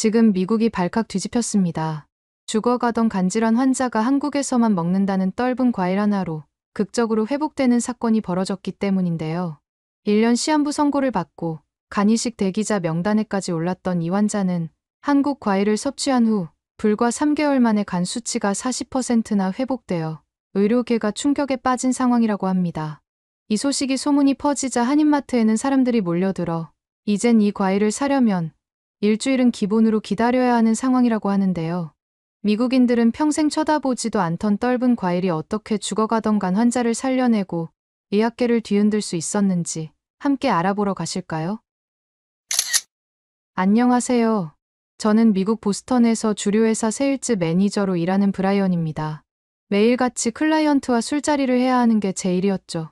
지금 미국이 발칵 뒤집혔습니다. 죽어가던 간질환 환자가 한국에서만 먹는다는 떫은 과일 하나로 극적으로 회복되는 사건이 벌어졌기 때문인데요. 1년 시한부 선고를 받고 간이식 대기자 명단에까지 올랐던 이 환자는 한국 과일을 섭취한 후 불과 3개월 만에 간 수치가 40%나 회복되어 의료계가 충격에 빠진 상황이라고 합니다. 이 소식이 소문이 퍼지자 한인마트에는 사람들이 몰려들어 이젠 이 과일을 사려면 일주일은 기본으로 기다려야 하는 상황이라고 하는데요. 미국인들은 평생 쳐다보지도 않던 떫은 과일이 어떻게 죽어가던 간 환자를 살려내고 의학계를 뒤흔들 수 있었는지 함께 알아보러 가실까요? 안녕하세요. 저는 미국 보스턴에서 주류회사 세일즈 매니저로 일하는 브라이언입니다. 매일같이 클라이언트와 술자리를 해야 하는 게 제 일이었죠.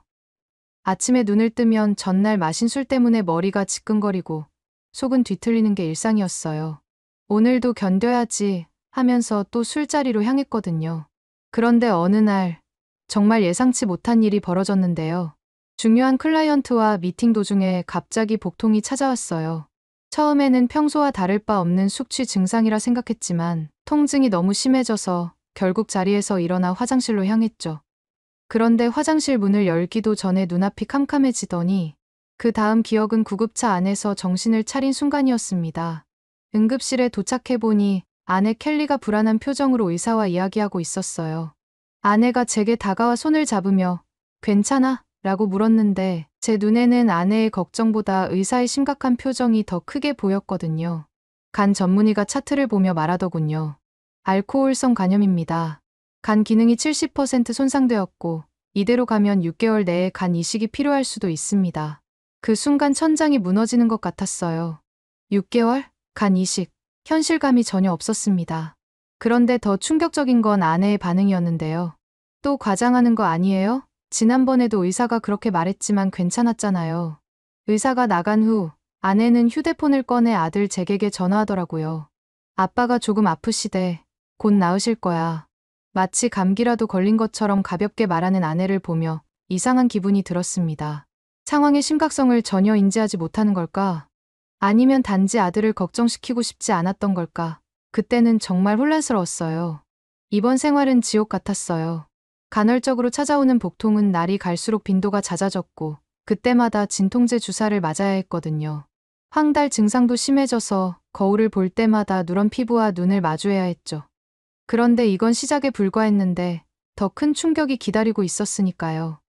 아침에 눈을 뜨면 전날 마신 술 때문에 머리가 지끈거리고 속은 뒤틀리는 게 일상이었어요. 오늘도 견뎌야지 하면서 또 술자리로 향했거든요. 그런데 어느 날 정말 예상치 못한 일이 벌어졌는데요. 중요한 클라이언트와 미팅 도중에 갑자기 복통이 찾아왔어요. 처음에는 평소와 다를 바 없는 숙취 증상이라 생각했지만 통증이 너무 심해져서 결국 자리에서 일어나 화장실로 향했죠. 그런데 화장실 문을 열기도 전에 눈앞이 캄캄해지더니 그 다음 기억은 구급차 안에서 정신을 차린 순간이었습니다. 응급실에 도착해보니 아내 켈리가 불안한 표정으로 의사와 이야기하고 있었어요. 아내가 제게 다가와 손을 잡으며 괜찮아? 라고 물었는데 제 눈에는 아내의 걱정보다 의사의 심각한 표정이 더 크게 보였거든요. 간 전문의가 차트를 보며 말하더군요. 알코올성 간염입니다. 간 기능이 70% 손상되었고 이대로 가면 6개월 내에 간 이식이 필요할 수도 있습니다. 그 순간 천장이 무너지는 것 같았어요. 6개월? 간 이식. 현실감이 전혀 없었습니다. 그런데 더 충격적인 건 아내의 반응이었는데요. 또 과장하는 거 아니에요? 지난번에도 의사가 그렇게 말했지만 괜찮았잖아요. 의사가 나간 후 아내는 휴대폰을 꺼내 아들 잭에게 전화하더라고요. 아빠가 조금 아프시대. 곧 나으실 거야. 마치 감기라도 걸린 것처럼 가볍게 말하는 아내를 보며 이상한 기분이 들었습니다. 상황의 심각성을 전혀 인지하지 못하는 걸까? 아니면 단지 아들을 걱정시키고 싶지 않았던 걸까? 그때는 정말 혼란스러웠어요. 이번 생활은 지옥 같았어요. 간헐적으로 찾아오는 복통은 날이 갈수록 빈도가 잦아졌고 그때마다 진통제 주사를 맞아야 했거든요. 황달 증상도 심해져서 거울을 볼 때마다 누런 피부와 눈을 마주해야 했죠. 그런데 이건 시작에 불과했는데 더 큰 충격이 기다리고 있었으니까요.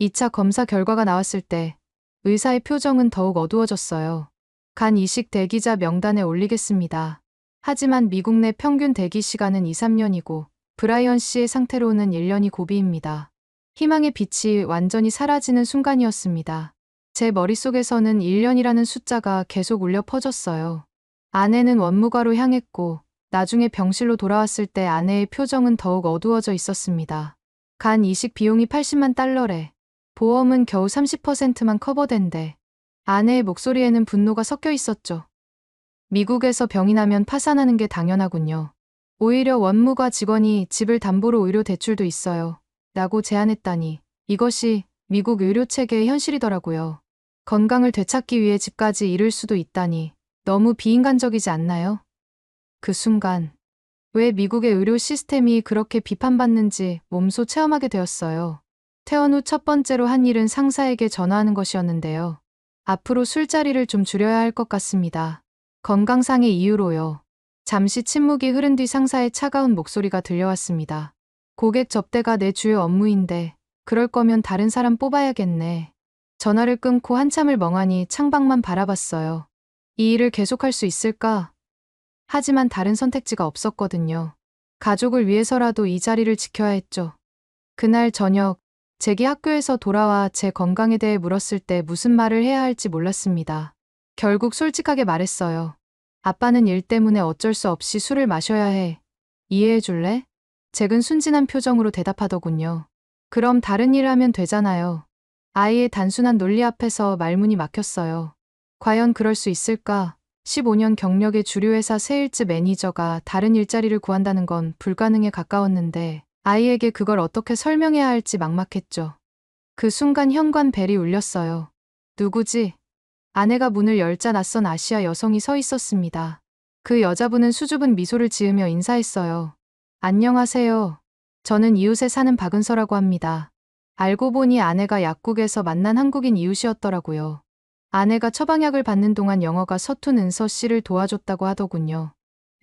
2차 검사 결과가 나왔을 때 의사의 표정은 더욱 어두워졌어요. 간 이식 대기자 명단에 올리겠습니다. 하지만 미국 내 평균 대기 시간은 2~3년이고 브라이언 씨의 상태로는 1년이 고비입니다. 희망의 빛이 완전히 사라지는 순간이었습니다. 제 머릿속에서는 1년이라는 숫자가 계속 울려 퍼졌어요. 아내는 원무과로 향했고 나중에 병실로 돌아왔을 때 아내의 표정은 더욱 어두워져 있었습니다. 간 이식 비용이 $800,000래. 보험은 겨우 30%만 커버된대. 아내의 목소리에는 분노가 섞여 있었죠. 미국에서 병이 나면 파산하는 게 당연하군요. 오히려 원무과 직원이 집을 담보로 의료 대출도 있어요. 라고 제안했다니 이것이 미국 의료 체계의 현실이더라고요. 건강을 되찾기 위해 집까지 잃을 수도 있다니 너무 비인간적이지 않나요? 그 순간 왜 미국의 의료 시스템이 그렇게 비판받는지 몸소 체험하게 되었어요. 퇴원 후 첫 번째로 한 일은 상사에게 전화하는 것이었는데요. 앞으로 술자리를 좀 줄여야 할 것 같습니다. 건강상의 이유로요. 잠시 침묵이 흐른 뒤 상사의 차가운 목소리가 들려왔습니다. 고객 접대가 내 주요 업무인데 그럴 거면 다른 사람 뽑아야겠네. 전화를 끊고 한참을 멍하니 창밖만 바라봤어요. 이 일을 계속할 수 있을까? 하지만 다른 선택지가 없었거든요. 가족을 위해서라도 이 자리를 지켜야 했죠. 그날 저녁 잭이 학교에서 돌아와 제 건강에 대해 물었을 때 무슨 말을 해야 할지 몰랐습니다. 결국 솔직하게 말했어요. 아빠는 일 때문에 어쩔 수 없이 술을 마셔야 해. 이해해 줄래? 잭은 순진한 표정으로 대답하더군요. 그럼 다른 일을 하면 되잖아요. 아이의 단순한 논리 앞에서 말문이 막혔어요. 과연 그럴 수 있을까? 15년 경력의 주류회사 세일즈 매니저가 다른 일자리를 구한다는 건 불가능에 가까웠는데 아이에게 그걸 어떻게 설명해야 할지 막막했죠. 그 순간 현관벨이 울렸어요. 누구지? 아내가 문을 열자 낯선 아시아 여성이 서 있었습니다. 그 여자분은 수줍은 미소를 지으며 인사했어요. 안녕하세요. 저는 이웃에 사는 박은서라고 합니다. 알고 보니 아내가 약국에서 만난 한국인 이웃이었더라고요. 아내가 처방약을 받는 동안 영어가 서툰 은서 씨를 도와줬다고 하더군요.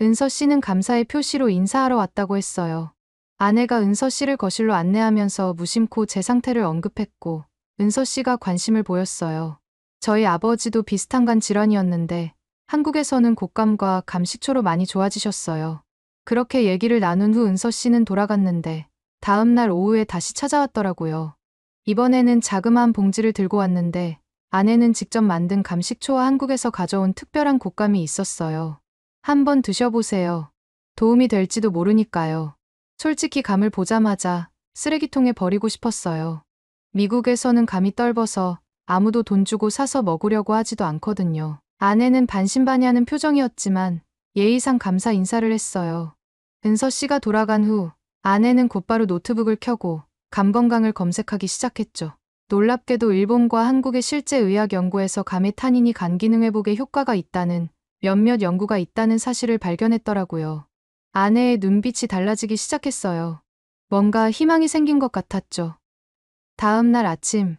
은서 씨는 감사의 표시로 인사하러 왔다고 했어요. 아내가 은서 씨를 거실로 안내하면서 무심코 제 상태를 언급했고 은서 씨가 관심을 보였어요. 저희 아버지도 비슷한 간 질환이었는데 한국에서는 곶감과 감식초로 많이 좋아지셨어요. 그렇게 얘기를 나눈 후 은서 씨는 돌아갔는데 다음 날 오후에 다시 찾아왔더라고요. 이번에는 자그마한 봉지를 들고 왔는데 안에는 직접 만든 감식초와 한국에서 가져온 특별한 곶감이 있었어요. 한번 드셔보세요. 도움이 될지도 모르니까요. 솔직히 감을 보자마자 쓰레기통에 버리고 싶었어요. 미국에서는 감이 떫어서 아무도 돈 주고 사서 먹으려고 하지도 않거든요. 아내는 반신반의하는 표정이었지만 예의상 감사 인사를 했어요. 은서 씨가 돌아간 후 아내는 곧바로 노트북을 켜고 감 건강을 검색하기 시작했죠. 놀랍게도 일본과 한국의 실제 의학 연구에서 감의 타닌이 간 기능 회복에 효과가 있다는 몇몇 연구가 있다는 사실을 발견했더라고요. 아내의 눈빛이 달라지기 시작했어요. 뭔가 희망이 생긴 것 같았죠. 다음 날 아침,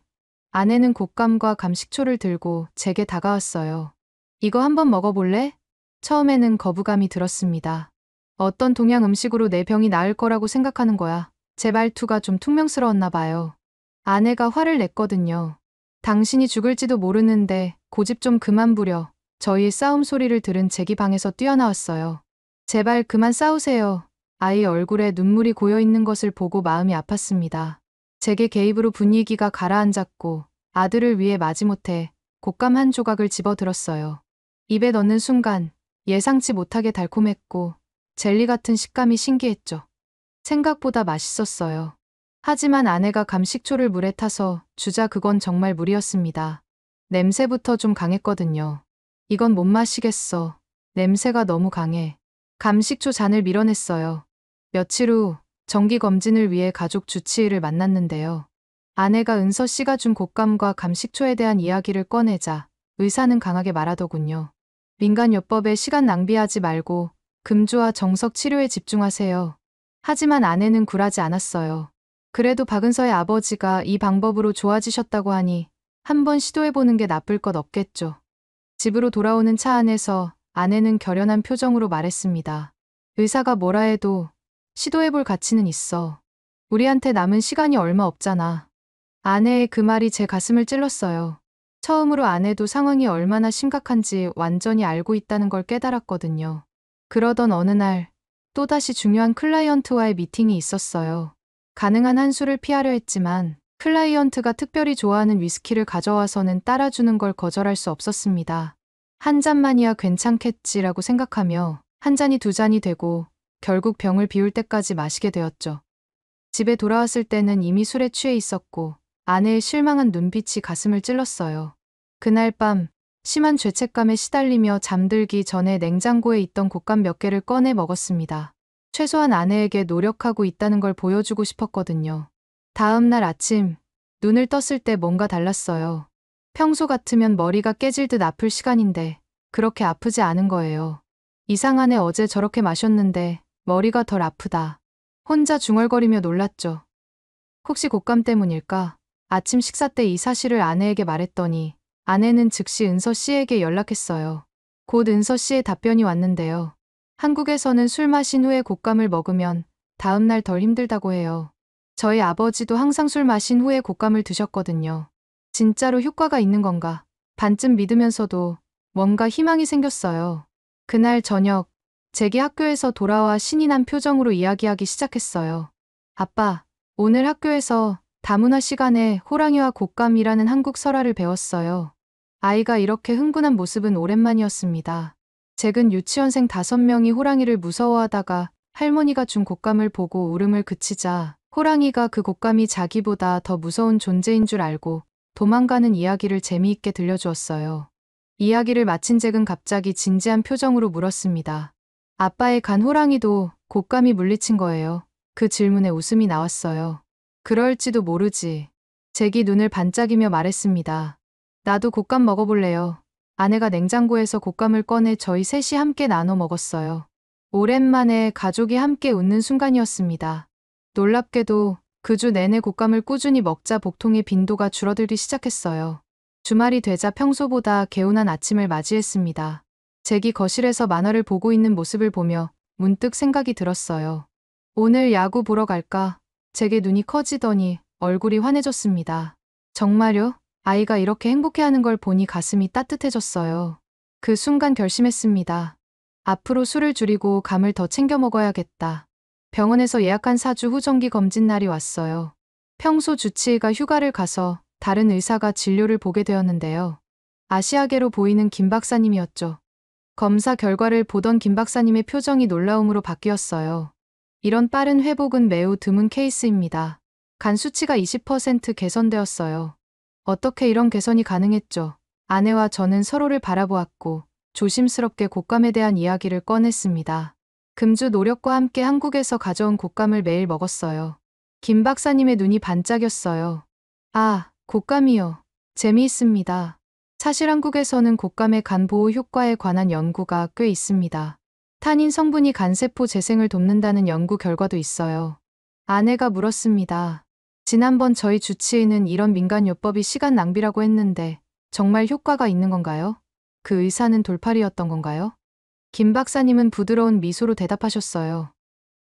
아내는 곶감과 감식초를 들고 제게 다가왔어요. 이거 한번 먹어볼래? 처음에는 거부감이 들었습니다. 어떤 동양 음식으로 내 병이 나을 거라고 생각하는 거야. 제 말투가 좀 퉁명스러웠나 봐요. 아내가 화를 냈거든요. 당신이 죽을지도 모르는데 고집 좀 그만 부려. 저희의 싸움 소리를 들은 제기 방에서 뛰어나왔어요. 제발 그만 싸우세요. 아이 얼굴에 눈물이 고여 있는 것을 보고 마음이 아팠습니다. 제게 개입으로 분위기가 가라앉았고 아들을 위해 마지못해 곶감 한 조각을 집어들었어요. 입에 넣는 순간 예상치 못하게 달콤했고 젤리 같은 식감이 신기했죠. 생각보다 맛있었어요. 하지만 아내가 감식초를 물에 타서 주자 그건 정말 무리였습니다. 냄새부터 좀 강했거든요. 이건 못 마시겠어. 냄새가 너무 강해. 감식초 잔을 밀어냈어요. 며칠 후 정기검진을 위해 가족 주치의를 만났는데요. 아내가 은서 씨가 준 곶감과 감식초에 대한 이야기를 꺼내자 의사는 강하게 말하더군요. 민간요법에 시간 낭비하지 말고 금주와 정석 치료에 집중하세요. 하지만 아내는 굴하지 않았어요. 그래도 박은서의 아버지가 이 방법으로 좋아지셨다고 하니 한번 시도해보는 게 나쁠 것 없겠죠. 집으로 돌아오는 차 안에서 아내는 결연한 표정으로 말했습니다. 의사가 뭐라 해도 시도해볼 가치는 있어. 우리한테 남은 시간이 얼마 없잖아. 아내의 그 말이 제 가슴을 찔렀어요. 처음으로 아내도 상황이 얼마나 심각한지 완전히 알고 있다는 걸 깨달았거든요. 그러던 어느 날 또다시 중요한 클라이언트와의 미팅이 있었어요. 가능한 한 수를 피하려 했지만 클라이언트가 특별히 좋아하는 위스키를 가져와서는 따라주는 걸 거절할 수 없었습니다. 한 잔만이야 괜찮겠지라고 생각하며 한 잔이 두 잔이 되고 결국 병을 비울 때까지 마시게 되었죠. 집에 돌아왔을 때는 이미 술에 취해 있었고 아내의 실망한 눈빛이 가슴을 찔렀어요. 그날 밤 심한 죄책감에 시달리며 잠들기 전에 냉장고에 있던 곶감 몇 개를 꺼내 먹었습니다. 최소한 아내에게 노력하고 있다는 걸 보여주고 싶었거든요. 다음 날 아침 눈을 떴을 때 뭔가 달랐어요. 평소 같으면 머리가 깨질 듯 아플 시간인데 그렇게 아프지 않은 거예요. 이상하네 어제 저렇게 마셨는데 머리가 덜 아프다. 혼자 중얼거리며 놀랐죠. 혹시 곶감 때문일까? 아침 식사 때 이 사실을 아내에게 말했더니 아내는 즉시 은서 씨에게 연락했어요. 곧 은서 씨의 답변이 왔는데요. 한국에서는 술 마신 후에 곶감을 먹으면 다음 날 덜 힘들다고 해요. 저희 아버지도 항상 술 마신 후에 곶감을 드셨거든요. 진짜로 효과가 있는 건가? 반쯤 믿으면서도 뭔가 희망이 생겼어요. 그날 저녁, 잭이 학교에서 돌아와 신이 난 표정으로 이야기하기 시작했어요. 아빠, 오늘 학교에서 다문화 시간에 호랑이와 곶감이라는 한국 설화를 배웠어요. 아이가 이렇게 흥분한 모습은 오랜만이었습니다. 잭은 유치원생 5명이 호랑이를 무서워하다가 할머니가 준 곶감을 보고 울음을 그치자 호랑이가 그 곶감이 자기보다 더 무서운 존재인 줄 알고 도망가는 이야기를 재미있게 들려주었어요. 이야기를 마친 잭은 갑자기 진지한 표정으로 물었습니다. 아빠의 간 호랑이도 곶감이 물리친 거예요. 그 질문에 웃음이 나왔어요. 그럴지도 모르지. 잭이 눈을 반짝이며 말했습니다. 나도 곶감 먹어볼래요. 아내가 냉장고에서 곶감을 꺼내 저희 셋이 함께 나눠 먹었어요. 오랜만에 가족이 함께 웃는 순간이었습니다. 놀랍게도 그 주 내내 곶감을 꾸준히 먹자 복통의 빈도가 줄어들기 시작했어요. 주말이 되자 평소보다 개운한 아침을 맞이했습니다. 잭이 거실에서 만화를 보고 있는 모습을 보며 문득 생각이 들었어요. 오늘 야구 보러 갈까? 잭의 눈이 커지더니 얼굴이 환해졌습니다. 정말요? 아이가 이렇게 행복해하는 걸 보니 가슴이 따뜻해졌어요. 그 순간 결심했습니다. 앞으로 술을 줄이고 감을 더 챙겨 먹어야겠다. 병원에서 예약한 4주 후 정기 검진 날이 왔어요. 평소 주치의가 휴가를 가서 다른 의사가 진료를 보게 되었는데요. 아시아계로 보이는 김 박사님이었죠. 검사 결과를 보던 김 박사님의 표정이 놀라움으로 바뀌었어요. 이런 빠른 회복은 매우 드문 케이스입니다. 간 수치가 20% 개선되었어요. 어떻게 이런 개선이 가능했죠? 아내와 저는 서로를 바라보았고 조심스럽게 곶감에 대한 이야기를 꺼냈습니다. 금주 노력과 함께 한국에서 가져온 곶감을 매일 먹었어요. 김 박사님의 눈이 반짝였어요. 아, 곶감이요. 재미있습니다. 사실 한국에서는 곶감의 간 보호 효과에 관한 연구가 꽤 있습니다. 탄닌 성분이 간세포 재생을 돕는다는 연구 결과도 있어요. 아내가 물었습니다. 지난번 저희 주치의는 이런 민간요법이 시간 낭비라고 했는데 정말 효과가 있는 건가요? 그 의사는 돌팔이였던 건가요? 김 박사님은 부드러운 미소로 대답하셨어요.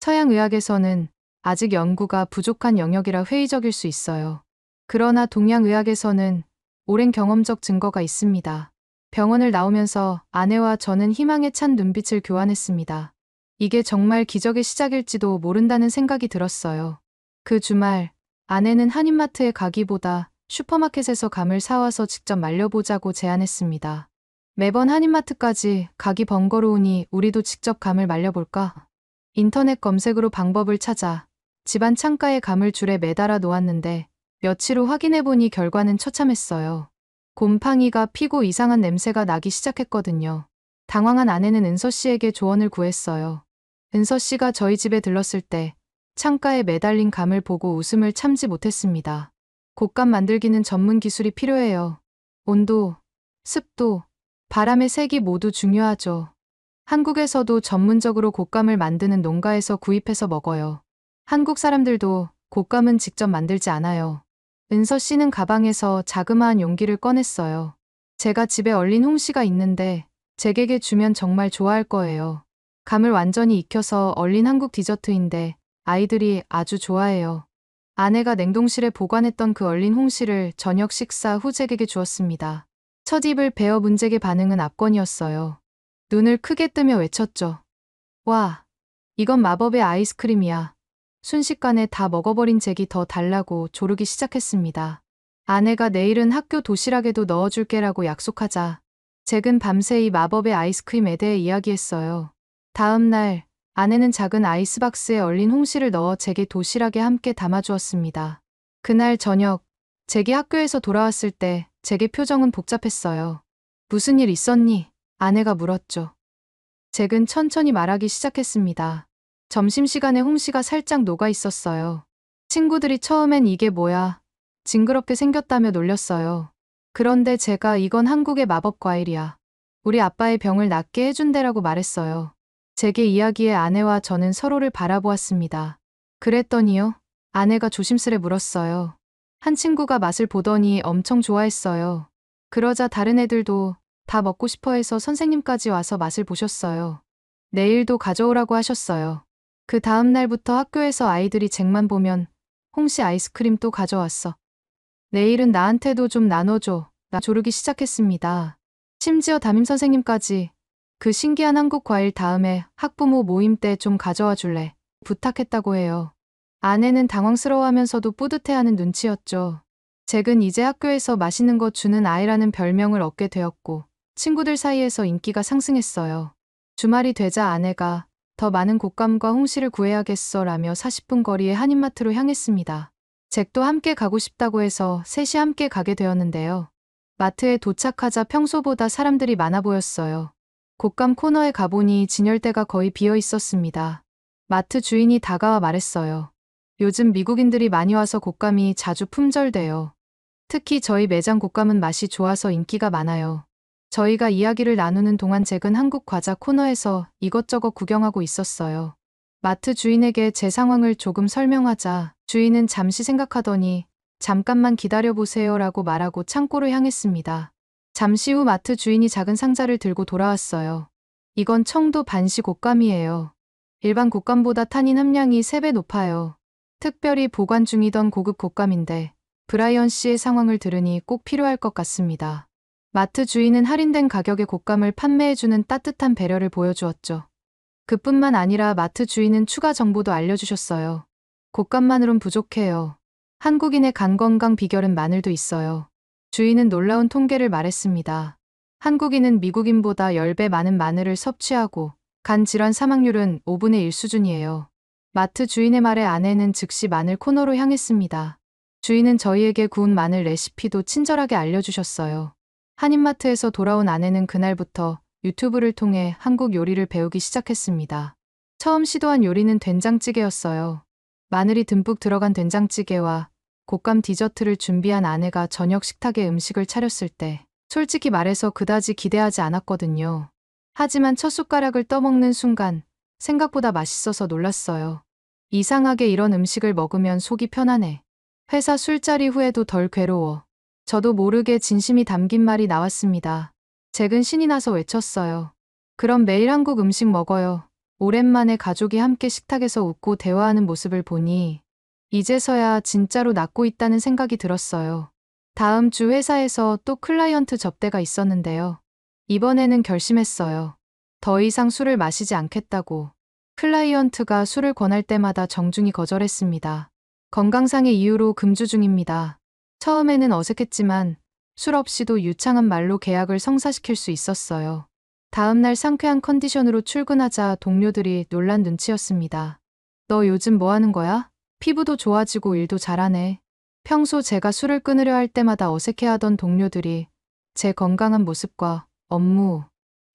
서양 의학에서는 아직 연구가 부족한 영역이라 회의적일 수 있어요. 그러나 동양 의학에서는 오랜 경험적 증거가 있습니다. 병원을 나오면서 아내와 저는 희망에 찬 눈빛을 교환했습니다. 이게 정말 기적의 시작일지도 모른다는 생각이 들었어요. 그 주말, 아내는 한인마트에 가기보다 슈퍼마켓에서 감을 사와서 직접 말려보자고 제안했습니다. 매번 한인마트까지 가기 번거로우니 우리도 직접 감을 말려볼까? 인터넷 검색으로 방법을 찾아 집안 창가에 감을 줄에 매달아 놓았는데 며칠 후 확인해보니 결과는 처참했어요. 곰팡이가 피고 이상한 냄새가 나기 시작했거든요. 당황한 아내는 은서 씨에게 조언을 구했어요. 은서 씨가 저희 집에 들렀을 때 창가에 매달린 감을 보고 웃음을 참지 못했습니다. 곶감 만들기는 전문 기술이 필요해요. 온도, 습도, 바람의 색이 모두 중요하죠. 한국에서도 전문적으로 곶감을 만드는 농가에서 구입해서 먹어요. 한국 사람들도 곶감은 직접 만들지 않아요. 은서 씨는 가방에서 자그마한 용기를 꺼냈어요. 제가 집에 얼린 홍시가 있는데 잭에게 주면 정말 좋아할 거예요. 감을 완전히 익혀서 얼린 한국 디저트인데 아이들이 아주 좋아해요. 아내가 냉동실에 보관했던 그 얼린 홍시를 저녁 식사 후 잭에게 주었습니다. 첫 입을 베어 문 잭의 반응은 압권이었어요. 눈을 크게 뜨며 외쳤죠. 와, 이건 마법의 아이스크림이야. 순식간에 다 먹어버린 잭이 더 달라고 조르기 시작했습니다. 아내가 내일은 학교 도시락에도 넣어줄게라고 약속하자 잭은 밤새 이 마법의 아이스크림에 대해 이야기했어요. 다음 날 아내는 작은 아이스박스에 얼린 홍시를 넣어 잭의 도시락에 함께 담아주었습니다. 그날 저녁 잭이 학교에서 돌아왔을 때 잭의 표정은 복잡했어요. 무슨 일 있었니? 아내가 물었죠. 잭은 천천히 말하기 시작했습니다. 점심시간에 홍시가 살짝 녹아 있었어요. 친구들이 처음엔 이게 뭐야? 징그럽게 생겼다며 놀렸어요. 그런데 제가 이건 한국의 마법 과일이야. 우리 아빠의 병을 낫게 해준대라고 말했어요. 잭의 이야기에 아내와 저는 서로를 바라보았습니다. 그랬더니요? 아내가 조심스레 물었어요. 한 친구가 맛을 보더니 엄청 좋아했어요. 그러자 다른 애들도 다 먹고 싶어 해서 선생님까지 와서 맛을 보셨어요. 내일도 가져오라고 하셨어요. 그 다음 날부터 학교에서 아이들이 잭만 보면 홍시 아이스크림 또 가져왔어. 내일은 나한테도 좀 나눠줘. 나 조르기 시작했습니다. 심지어 담임선생님까지 그 신기한 한국 과일 다음에 학부모 모임 때 좀 가져와 줄래? 부탁했다고 해요. 아내는 당황스러워하면서도 뿌듯해하는 눈치였죠. 잭은 이제 학교에서 맛있는 거 주는 아이라는 별명을 얻게 되었고 친구들 사이에서 인기가 상승했어요. 주말이 되자 아내가 더 많은 곶감과 홍시를 구해야겠어 라며 40분 거리의 한인마트로 향했습니다. 잭도 함께 가고 싶다고 해서 셋이 함께 가게 되었는데요. 마트에 도착하자 평소보다 사람들이 많아 보였어요. 곶감 코너에 가보니 진열대가 거의 비어 있었습니다. 마트 주인이 다가와 말했어요. 요즘 미국인들이 많이 와서 곶감이 자주 품절돼요. 특히 저희 매장 곶감은 맛이 좋아서 인기가 많아요. 저희가 이야기를 나누는 동안 잭은 한국 과자 코너에서 이것저것 구경하고 있었어요. 마트 주인에게 제 상황을 조금 설명하자 주인은 잠시 생각하더니 잠깐만 기다려보세요라고 말하고 창고로 향했습니다. 잠시 후 마트 주인이 작은 상자를 들고 돌아왔어요. 이건 청도 반시 곶감이에요. 일반 곶감보다 탄닌 함량이 3배 높아요. 특별히 보관 중이던 고급 곶감인데 브라이언 씨의 상황을 들으니 꼭 필요할 것 같습니다. 마트 주인은 할인된 가격에 곶감을 판매해주는 따뜻한 배려를 보여주었죠. 그뿐만 아니라 마트 주인은 추가 정보도 알려주셨어요. 곶감만으론 부족해요. 한국인의 간 건강 비결은 마늘도 있어요. 주인은 놀라운 통계를 말했습니다. 한국인은 미국인보다 10배 많은 마늘을 섭취하고 간 질환 사망률은 5분의 1 수준이에요. 마트 주인의 말에 아내는 즉시 마늘 코너로 향했습니다. 주인은 저희에게 구운 마늘 레시피도 친절하게 알려주셨어요. 한인마트에서 돌아온 아내는 그날부터 유튜브를 통해 한국 요리를 배우기 시작했습니다. 처음 시도한 요리는 된장찌개였어요. 마늘이 듬뿍 들어간 된장찌개와 곶감 디저트를 준비한 아내가 저녁 식탁에 음식을 차렸을 때 솔직히 말해서 그다지 기대하지 않았거든요. 하지만 첫 숟가락을 떠먹는 순간 생각보다 맛있어서 놀랐어요. 이상하게 이런 음식을 먹으면 속이 편안해. 회사 술자리 후에도 덜 괴로워. 저도 모르게 진심이 담긴 말이 나왔습니다. 잭은 신이 나서 외쳤어요. 그럼 매일 한국 음식 먹어요. 오랜만에 가족이 함께 식탁에서 웃고 대화하는 모습을 보니 이제서야 진짜로 낫고 있다는 생각이 들었어요. 다음 주 회사에서 또 클라이언트 접대가 있었는데요. 이번에는 결심했어요. 더 이상 술을 마시지 않겠다고. 클라이언트가 술을 권할 때마다 정중히 거절했습니다. 건강상의 이유로 금주 중입니다. 처음에는 어색했지만 술 없이도 유창한 말로 계약을 성사시킬 수 있었어요. 다음날 상쾌한 컨디션으로 출근하자 동료들이 놀란 눈치였습니다. 너 요즘 뭐 하는 거야? 피부도 좋아지고 일도 잘하네. 평소 제가 술을 끊으려 할 때마다 어색해하던 동료들이 제 건강한 모습과 업무,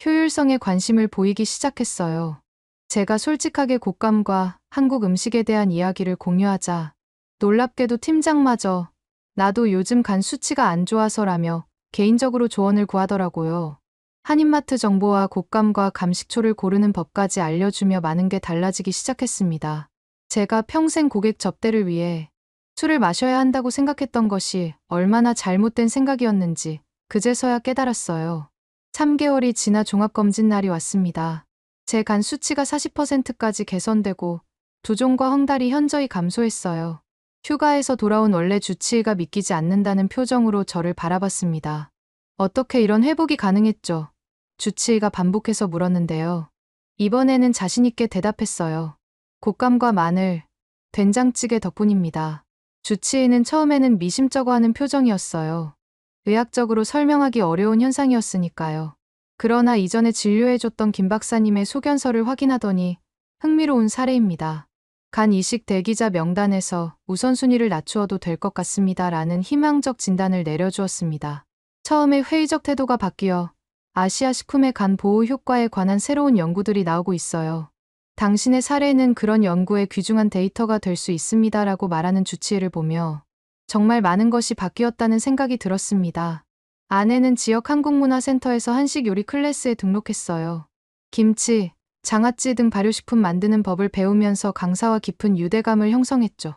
효율성에 관심을 보이기 시작했어요. 제가 솔직하게 곶감과 한국 음식에 대한 이야기를 공유하자 놀랍게도 팀장마저 나도 요즘 간 수치가 안 좋아서라며 개인적으로 조언을 구하더라고요. 한인마트 정보와 곶감과 감식초를 고르는 법까지 알려주며 많은 게 달라지기 시작했습니다. 제가 평생 고객 접대를 위해 술을 마셔야 한다고 생각했던 것이 얼마나 잘못된 생각이었는지 그제서야 깨달았어요. 3개월이 지나 종합검진 날이 왔습니다. 제 간 수치가 40%까지 개선되고 두종과 헝달이 현저히 감소했어요. 휴가에서 돌아온 원래 주치의가 믿기지 않는다는 표정으로 저를 바라봤습니다. 어떻게 이런 회복이 가능했죠? 주치의가 반복해서 물었는데요. 이번에는 자신있게 대답했어요. 곶감과 마늘, 된장찌개 덕분입니다. 주치의는 처음에는 미심쩍어하는 표정이었어요. 의학적으로 설명하기 어려운 현상이었으니까요. 그러나 이전에 진료해줬던 김 박사님의 소견서를 확인하더니 흥미로운 사례입니다. 간 이식 대기자 명단에서 우선순위를 낮추어도 될 것 같습니다. 라는 희망적 진단을 내려주었습니다. 처음에 회의적 태도가 바뀌어 아시아 식품의 간 보호 효과에 관한 새로운 연구들이 나오고 있어요. 당신의 사례는 그런 연구의 귀중한 데이터가 될 수 있습니다. 라고 말하는 주치의를 보며 정말 많은 것이 바뀌었다는 생각이 들었습니다. 아내는 지역 한국문화센터에서 한식 요리 클래스에 등록했어요. 김치, 장아찌 등 발효식품 만드는 법을 배우면서 강사와 깊은 유대감을 형성했죠.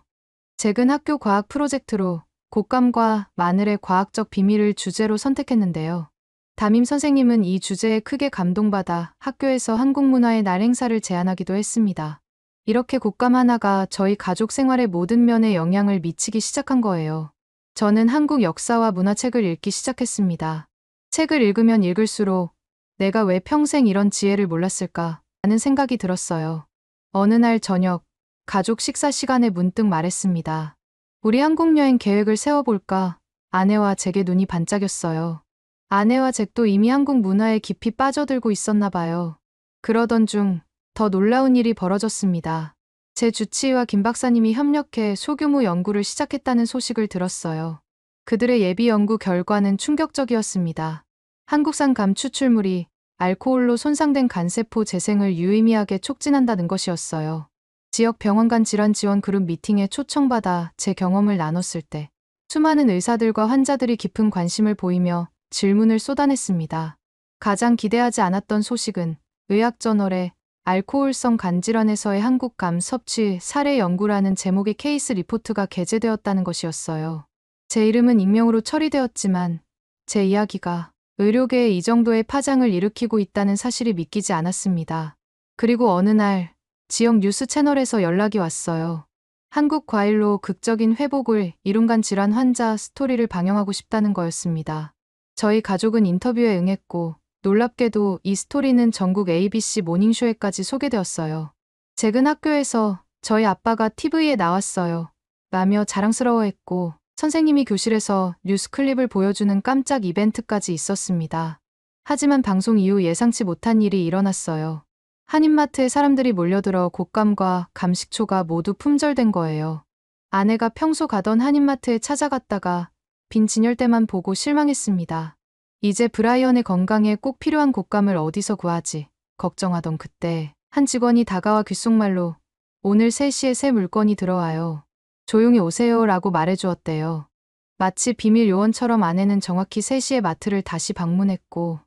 잭은 학교 과학 프로젝트로 곶감과 마늘의 과학적 비밀을 주제로 선택했는데요. 담임 선생님은 이 주제에 크게 감동받아 학교에서 한국문화의 날 행사를 제안하기도 했습니다. 이렇게 곶감 하나가 저희 가족 생활의 모든 면에 영향을 미치기 시작한 거예요. 저는 한국 역사와 문화책을 읽기 시작했습니다. 책을 읽으면 읽을수록 내가 왜 평생 이런 지혜를 몰랐을까 하는 생각이 들었어요. 어느 날 저녁, 가족 식사 시간에 문득 말했습니다. 우리 한국 여행 계획을 세워볼까? 아내와 잭의 눈이 반짝였어요. 아내와 잭도 이미 한국 문화에 깊이 빠져들고 있었나 봐요. 그러던 중 더 놀라운 일이 벌어졌습니다. 제 주치의와 김 박사님이 협력해 소규모 연구를 시작했다는 소식을 들었어요. 그들의 예비 연구 결과는 충격적이었습니다. 한국산 감 추출물이 알코올로 손상된 간세포 재생을 유의미하게 촉진한다는 것이었어요. 지역 병원 간 질환 지원 그룹 미팅에 초청받아 제 경험을 나눴을 때 수많은 의사들과 환자들이 깊은 관심을 보이며 질문을 쏟아냈습니다. 가장 기대하지 않았던 소식은 의학저널에 알코올성 간질환에서의 한국감 섭취 사례 연구라는 제목의 케이스 리포트가 게재되었다는 것이었어요. 제 이름은 익명으로 처리되었지만 제 이야기가 의료계에 이 정도의 파장을 일으키고 있다는 사실이 믿기지 않았습니다. 그리고 어느 날 지역 뉴스 채널에서 연락이 왔어요. 한국 과일로 극적인 회복을 이룬 간 질환 환자 스토리를 방영하고 싶다는 거였습니다. 저희 가족은 인터뷰에 응했고 놀랍게도 이 스토리는 전국 ABC 모닝쇼에까지 소개되었어요. 최근 학교에서 저희 아빠가 TV에 나왔어요. 라며 자랑스러워했고 선생님이 교실에서 뉴스 클립을 보여주는 깜짝 이벤트까지 있었습니다. 하지만 방송 이후 예상치 못한 일이 일어났어요. 한인마트에 사람들이 몰려들어 곶감과 감식초가 모두 품절된 거예요. 아내가 평소 가던 한인마트에 찾아갔다가 빈 진열대만 보고 실망했습니다. 이제 브라이언의 건강에 꼭 필요한 곶감을 어디서 구하지? 걱정하던 그때 한 직원이 다가와 귓속말로 오늘 3시에 새 물건이 들어와요. 조용히 오세요 라고 말해주었대요. 마치 비밀 요원처럼 아내는 정확히 3시에 마트를 다시 방문했고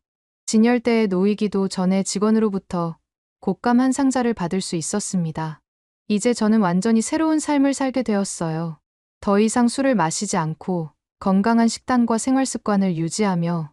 진열대에 놓이기도 전에 직원으로부터 곶감 한 상자를 받을 수 있었습니다. 이제 저는 완전히 새로운 삶을 살게 되었어요. 더 이상 술을 마시지 않고 건강한 식단과 생활 습관을 유지하며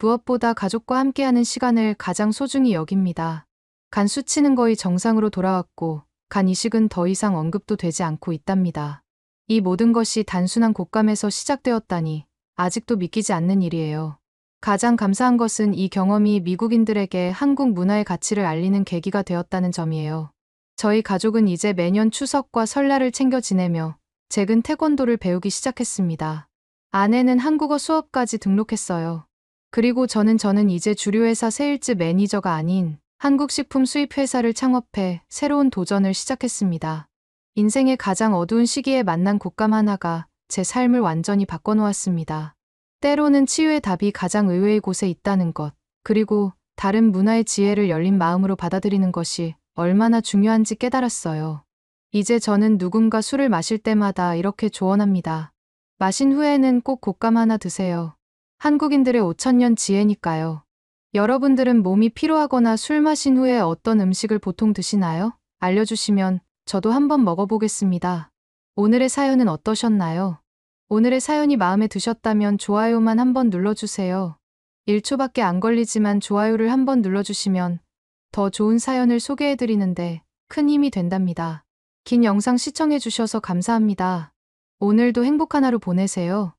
무엇보다 가족과 함께하는 시간을 가장 소중히 여깁니다. 간 수치는 거의 정상으로 돌아왔고 간 이식은 더 이상 언급도 되지 않고 있답니다. 이 모든 것이 단순한 곶감에서 시작되었다니 아직도 믿기지 않는 일이에요. 가장 감사한 것은 이 경험이 미국인들에게 한국 문화의 가치를 알리는 계기가 되었다는 점이에요. 저희 가족은 이제 매년 추석과 설날을 챙겨 지내며 최근 태권도를 배우기 시작했습니다. 아내는 한국어 수업까지 등록했어요. 그리고 저는 이제 주류회사 세일즈 매니저가 아닌 한국식품 수입 회사를 창업해 새로운 도전을 시작했습니다. 인생의 가장 어두운 시기에 만난 곶감 하나가 제 삶을 완전히 바꿔놓았습니다. 때로는 치유의 답이 가장 의외의 곳에 있다는 것, 그리고 다른 문화의 지혜를 열린 마음으로 받아들이는 것이 얼마나 중요한지 깨달았어요. 이제 저는 누군가 술을 마실 때마다 이렇게 조언합니다. 마신 후에는 꼭 곶감 하나 드세요. 한국인들의 5000년 지혜니까요. 여러분들은 몸이 피로하거나 술 마신 후에 어떤 음식을 보통 드시나요? 알려주시면 저도 한번 먹어보겠습니다. 오늘의 사연은 어떠셨나요? 오늘의 사연이 마음에 드셨다면 좋아요만 한번 눌러주세요. 1초밖에 안 걸리지만 좋아요를 한번 눌러주시면 더 좋은 사연을 소개해드리는데 큰 힘이 된답니다. 긴 영상 시청해주셔서 감사합니다. 오늘도 행복한 하루 보내세요.